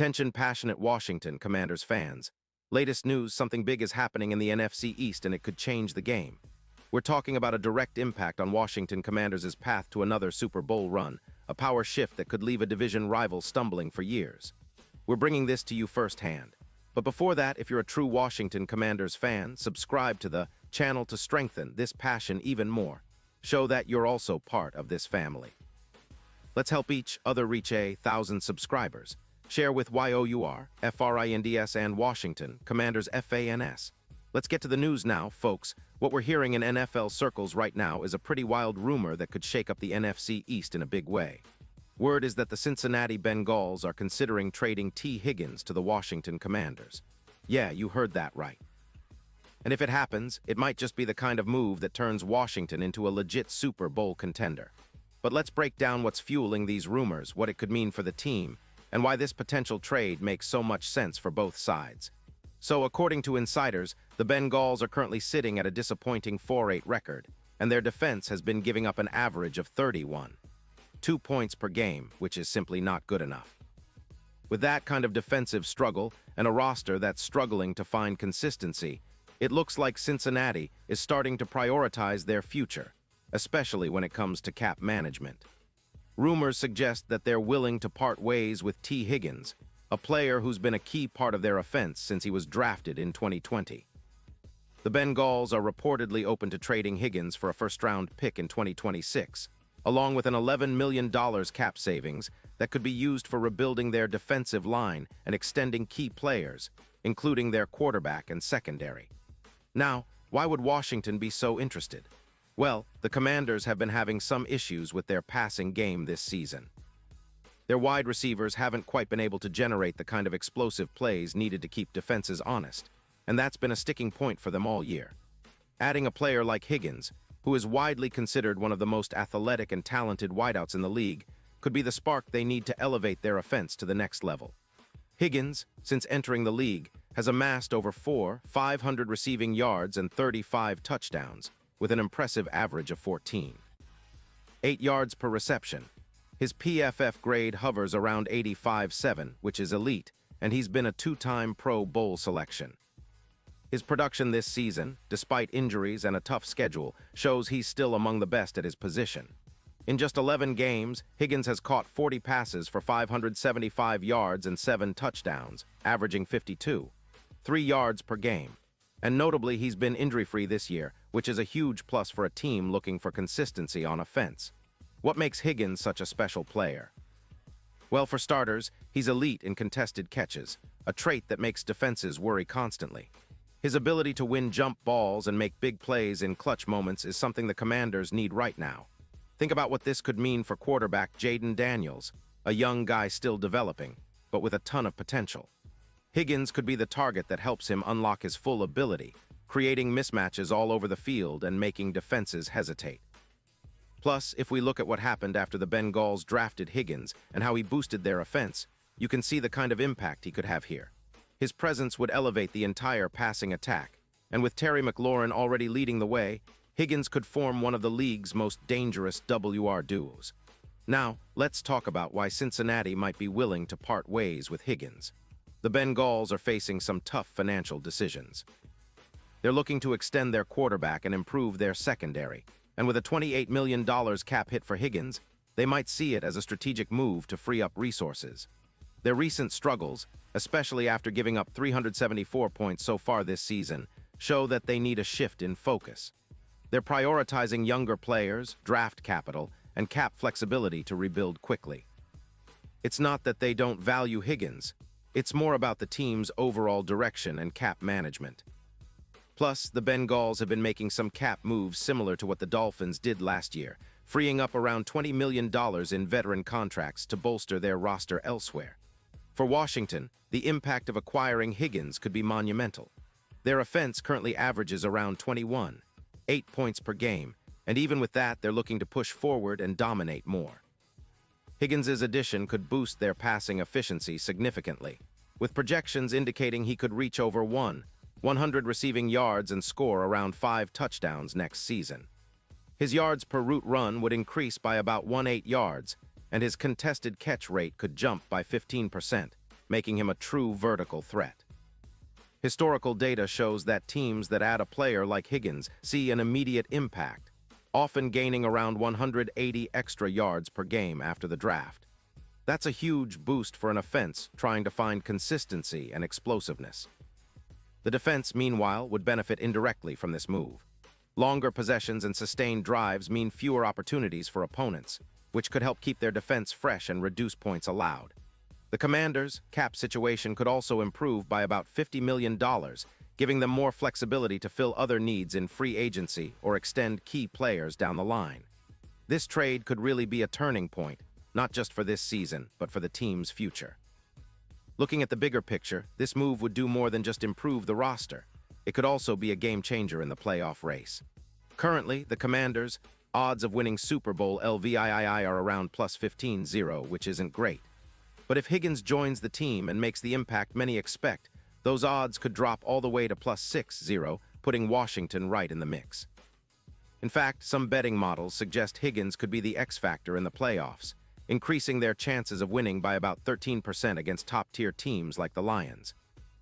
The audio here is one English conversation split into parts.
Attention passionate Washington Commanders fans. Latest news, something big is happening in the NFC East and it could change the game. We're talking about a direct impact on Washington Commanders' path to another Super Bowl run, a power shift that could leave a division rival stumbling for years. We're bringing this to you firsthand. But before that, if you're a true Washington Commanders fan, subscribe to the channel to strengthen this passion even more. Show that you're also part of this family. Let's help each other reach 1,000 subscribers. Share with YOUR, FRINDS, and Washington, Commanders FANS. Let's get to the news now, folks. What we're hearing in NFL circles right now is a pretty wild rumor that could shake up the NFC East in a big way. Word is that the Cincinnati Bengals are considering trading T. Higgins to the Washington Commanders. Yeah, you heard that right. And if it happens, it might just be the kind of move that turns Washington into a legit Super Bowl contender. But let's break down what's fueling these rumors, what it could mean for the team, and why this potential trade makes so much sense for both sides. So, according to insiders, the Bengals are currently sitting at a disappointing 4-8 record, and their defense has been giving up an average of 31. 2 points per game, which is simply not good enough. With that kind of defensive struggle and a roster that's struggling to find consistency, it looks like Cincinnati is starting to prioritize their future, especially when it comes to cap management. Rumors suggest that they're willing to part ways with T. Higgins, a player who's been a key part of their offense since he was drafted in 2020. The Bengals are reportedly open to trading Higgins for a first-round pick in 2026, along with an $11 million cap savings that could be used for rebuilding their defensive line and extending key players, including their quarterback and secondary. Now, why would Washington be so interested? Well, the Commanders have been having some issues with their passing game this season. Their wide receivers haven't quite been able to generate the kind of explosive plays needed to keep defenses honest, and that's been a sticking point for them all year. Adding a player like Higgins, who is widely considered one of the most athletic and talented wideouts in the league, could be the spark they need to elevate their offense to the next level. Higgins, since entering the league, has amassed over 500 receiving yards and 35 touchdowns, with an impressive average of 14. 8 yards per reception. His PFF grade hovers around 85.7, which is elite, and he's been a 2-time Pro Bowl selection. His production this season, despite injuries and a tough schedule, shows he's still among the best at his position. In just 11 games, Higgins has caught 40 passes for 575 yards and 7 touchdowns, averaging 52, 3 yards per game. And notably, he's been injury-free this year, which is a huge plus for a team looking for consistency on offense. What makes Higgins such a special player? Well, for starters, he's elite in contested catches, a trait that makes defenses worry constantly. His ability to win jump balls and make big plays in clutch moments is something the Commanders need right now. Think about what this could mean for quarterback Jayden Daniels, a young guy still developing, but with a ton of potential. Higgins could be the target that helps him unlock his full ability, creating mismatches all over the field and making defenses hesitate. Plus, if we look at what happened after the Bengals drafted Higgins and how he boosted their offense, you can see the kind of impact he could have here. His presence would elevate the entire passing attack, and with Terry McLaurin already leading the way, Higgins could form one of the league's most dangerous WR duos. Now, let's talk about why Cincinnati might be willing to part ways with Higgins. The Bengals are facing some tough financial decisions. They're looking to extend their quarterback and improve their secondary, and with a $28 million cap hit for Higgins, they might see it as a strategic move to free up resources. Their recent struggles, especially after giving up 374 points so far this season, show that they need a shift in focus. They're prioritizing younger players, draft capital, and cap flexibility to rebuild quickly. It's not that they don't value Higgins. It's more about the team's overall direction and cap management. Plus, the Bengals have been making some cap moves similar to what the Dolphins did last year, freeing up around $20 million in veteran contracts to bolster their roster elsewhere. For Washington, the impact of acquiring Higgins could be monumental. Their offense currently averages around 21, 8 points per game, and even with that, they're looking to push forward and dominate more. Higgins' addition could boost their passing efficiency significantly, with projections indicating he could reach over 100 receiving yards and score around 5 touchdowns next season. His yards per route run would increase by about 18 yards, and his contested catch rate could jump by 15%, making him a true vertical threat. Historical data shows that teams that add a player like Higgins see an immediate impact, often gaining around 180 extra yards per game after the draft. That's a huge boost for an offense trying to find consistency and explosiveness. The defense, meanwhile, would benefit indirectly from this move. Longer possessions and sustained drives mean fewer opportunities for opponents, which could help keep their defense fresh and reduce points allowed. The Commanders' cap situation could also improve by about $50 million, giving them more flexibility to fill other needs in free agency or extend key players down the line. This trade could really be a turning point, not just for this season, but for the team's future. Looking at the bigger picture, this move would do more than just improve the roster. It could also be a game-changer in the playoff race. Currently, the Commanders' odds of winning Super Bowl LVII are around plus 15-0, which isn't great. But if Higgins joins the team and makes the impact many expect, those odds could drop all the way to plus 6-0, putting Washington right in the mix. In fact, some betting models suggest Higgins could be the X factor in the playoffs, increasing their chances of winning by about 13% against top-tier teams like the Lions.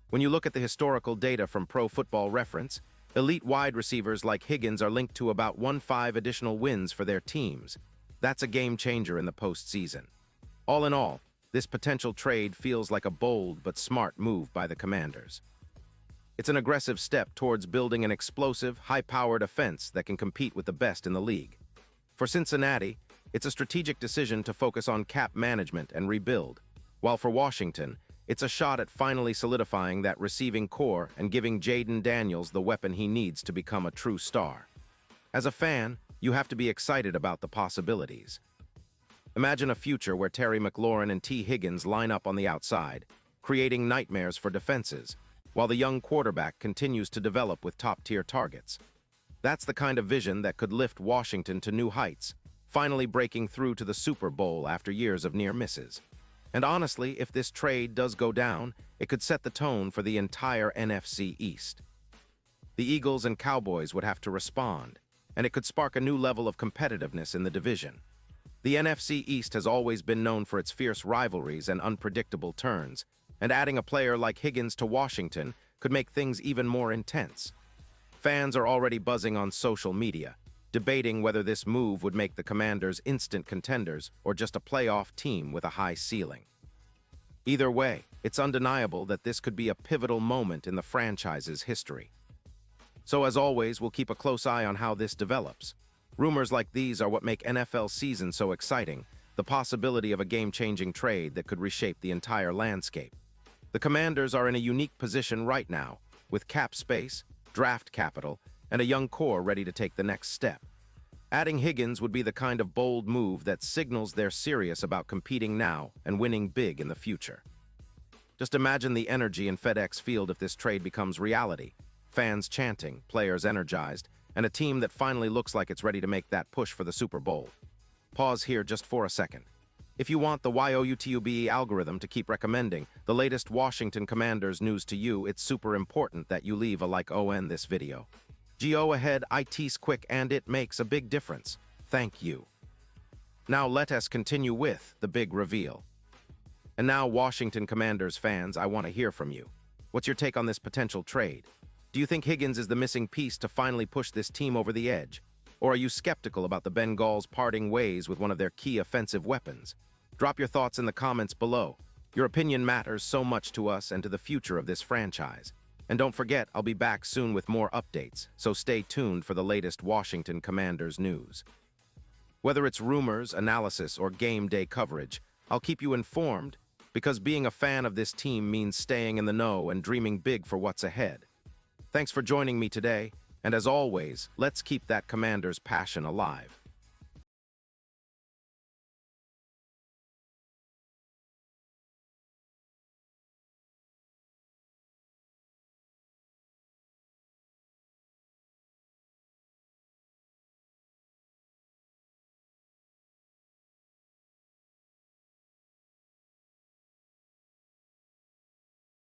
When you look at the historical data from Pro Football Reference, elite wide receivers like Higgins are linked to about 1.5 additional wins for their teams. That's a game-changer in the postseason. All in all, this potential trade feels like a bold but smart move by the Commanders. It's an aggressive step towards building an explosive, high-powered offense that can compete with the best in the league. For Cincinnati, it's a strategic decision to focus on cap management and rebuild, while for Washington, it's a shot at finally solidifying that receiving core and giving Jaden Daniels the weapon he needs to become a true star. As a fan, you have to be excited about the possibilities. Imagine a future where Terry McLaurin and T. Higgins line up on the outside, creating nightmares for defenses, while the young quarterback continues to develop with top-tier targets. That's the kind of vision that could lift Washington to new heights, finally breaking through to the Super Bowl after years of near misses. And honestly, if this trade does go down, it could set the tone for the entire NFC East. The Eagles and Cowboys would have to respond, and it could spark a new level of competitiveness in the division. The NFC East has always been known for its fierce rivalries and unpredictable turns, and adding a player like Higgins to Washington could make things even more intense. Fans are already buzzing on social media, debating whether this move would make the Commanders instant contenders or just a playoff team with a high ceiling. Either way, it's undeniable that this could be a pivotal moment in the franchise's history. So as always, we'll keep a close eye on how this develops. Rumors like these are what make NFL season so exciting, the possibility of a game-changing trade that could reshape the entire landscape. The Commanders are in a unique position right now, with cap space, draft capital, and a young core ready to take the next step. Adding Higgins would be the kind of bold move that signals they're serious about competing now and winning big in the future. Just imagine the energy in FedEx Field if this trade becomes reality. Fans chanting, players energized, and a team that finally looks like it's ready to make that push for the Super Bowl. Pause here just for a second. If you want the YOUTUBE algorithm to keep recommending the latest Washington Commanders news to you, it's super important that you leave a like on this video. Go ahead, it's quick and it makes a big difference. Thank you. Now let us continue with the big reveal. And now, Washington Commanders fans, I want to hear from you. What's your take on this potential trade? Do you think Higgins is the missing piece to finally push this team over the edge? Or are you skeptical about the Bengals parting ways with one of their key offensive weapons? Drop your thoughts in the comments below. Your opinion matters so much to us and to the future of this franchise. And don't forget, I'll be back soon with more updates, so stay tuned for the latest Washington Commanders news. Whether it's rumors, analysis, or game day coverage, I'll keep you informed, because being a fan of this team means staying in the know and dreaming big for what's ahead. Thanks for joining me today, and as always, let's keep that Commanders passion alive.